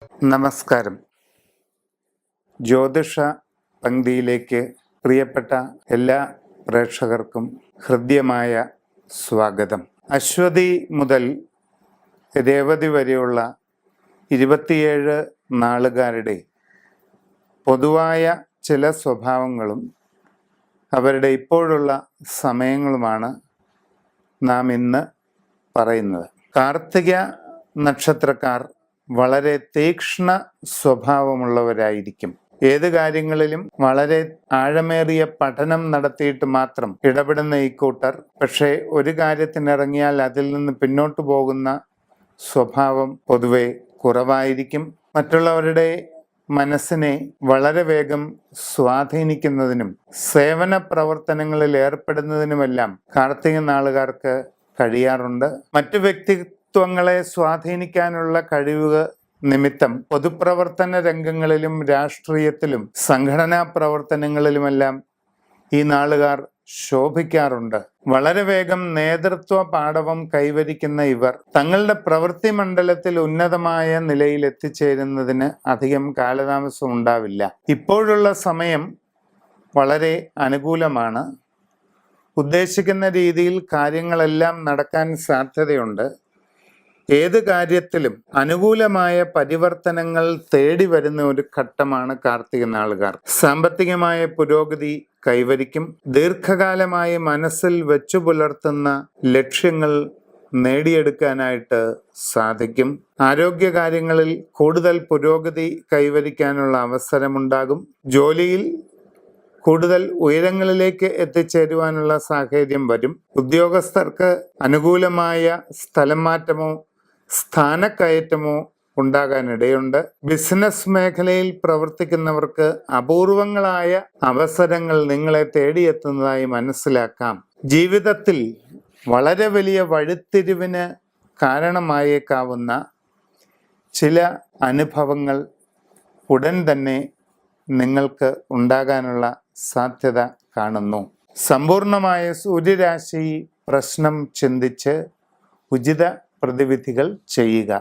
നമസ്കാരം. ജ്യോതിഷ പങ്ക്തിയിലേക്ക് പ്രിയപ്പെട്ട എല്ലാ പ്രേക്ഷകർക്കും ഹൃദ്യമായ സ്വാഗതം. അശ്വതി മുതൽ രേവതി വരെയുള്ള 27 നാളുകാരുടെ പൊതുവായ ചില സ്വഭാവങ്ങളും അവരുടെ ഇപ്പോഴുള്ള സമയങ്ങളുമാണ് നാം ഇന്ന് പറയുന്നത്. കാർത്തിക നക്ഷത്രക്കാർ വളരെ തീക്ഷ്ണ സ്വഭാവമുള്ളവരായിരിക്കും. ഏത് കാര്യങ്ങളിലും വളരെ ആഴമേറിയ പഠനം നടത്തിയിട്ട് മാത്രം ഇടപെടുന്ന ഈ കൂട്ടർ പക്ഷേ ഒരു കാര്യത്തിനിറങ്ങിയാൽ അതിൽ നിന്ന് പിന്നോട്ട് പോകുന്ന സ്വഭാവം പൊതുവെ കുറവായിരിക്കും. മറ്റുള്ളവരുടെ മനസ്സിനെ വളരെ വേഗം സ്വാധീനിക്കുന്നതിനും സേവന പ്രവർത്തനങ്ങളിൽ ഏർപ്പെടുന്നതിനുമെല്ലാം കാർത്തിക നാളുകാർക്ക് കഴിയാറുണ്ട്. മറ്റു വ്യക്തിത്വങ്ങളെ സ്വാധീനിക്കാനുള്ള കഴിവ് നിമിത്തം പൊതുപ്രവർത്തന രംഗങ്ങളിലും രാഷ്ട്രീയത്തിലും സംഘടനാ പ്രവർത്തനങ്ങളിലുമെല്ലാം ഈ നാളുകാർ ശോഭിക്കാറുണ്ട്. വളരെ വേഗം നേതൃത്വ പാടവം കൈവരിക്കുന്ന ഇവർ തങ്ങളുടെ പ്രവൃത്തി മണ്ഡലത്തിൽ ഉന്നതമായ നിലയിൽ എത്തിച്ചേരുന്നതിന് അധികം കാലതാമസം ഉണ്ടാവില്ല. ഇപ്പോഴുള്ള സമയം വളരെ അനുകൂലമാണ്. ഉദ്ദേശിക്കുന്ന രീതിയിൽ കാര്യങ്ങളെല്ലാം നടക്കാൻ സാധ്യതയുണ്ട്. ഏത് കാര്യത്തിലും അനുകൂലമായ പരിവർത്തനങ്ങൾ തേടി വരുന്ന ഒരു ഘട്ടമാണ് കാർത്തിക നാളുകാർ. സാമ്പത്തികമായ പുരോഗതി കൈവരിക്കും. ദീർഘകാലമായി മനസ്സിൽ വെച്ചു പുലർത്തുന്ന ലക്ഷ്യങ്ങൾ നേടിയെടുക്കാനായിട്ട് സാധിക്കും. ആരോഗ്യകാര്യങ്ങളിൽ കൂടുതൽ പുരോഗതി കൈവരിക്കാനുള്ള അവസരമുണ്ടാകും. ജോലിയിൽ കൂടുതൽ ഉയരങ്ങളിലേക്ക് എത്തിച്ചേരുവാനുള്ള സാഹചര്യം വരും. ഉദ്യോഗസ്ഥർക്ക് അനുകൂലമായ സ്ഥലം മാറ്റമോ സ്ഥാനക്കയറ്റമോ ഉണ്ടാകാനിടയുണ്ട്. ബിസിനസ് മേഖലയിൽ പ്രവർത്തിക്കുന്നവർക്ക് അപൂർവങ്ങളായ അവസരങ്ങൾ നിങ്ങളെ തേടിയെത്തുന്നതായി മനസ്സിലാക്കാം. ജീവിതത്തിൽ വളരെ വലിയ വഴിത്തിരിവിന് കാരണമായേക്കാവുന്ന ചില അനുഭവങ്ങൾ ഉടൻ തന്നെ നിങ്ങൾക്ക് ഉണ്ടാകാനുള്ള സാധ്യത കാണുന്നു. സമ്പൂർണമായ സൂര്യരാശി പ്രശ്നം ചിന്തിച്ച് ഉചിത പ്രതിവിധികൾ ചെയ്യുക.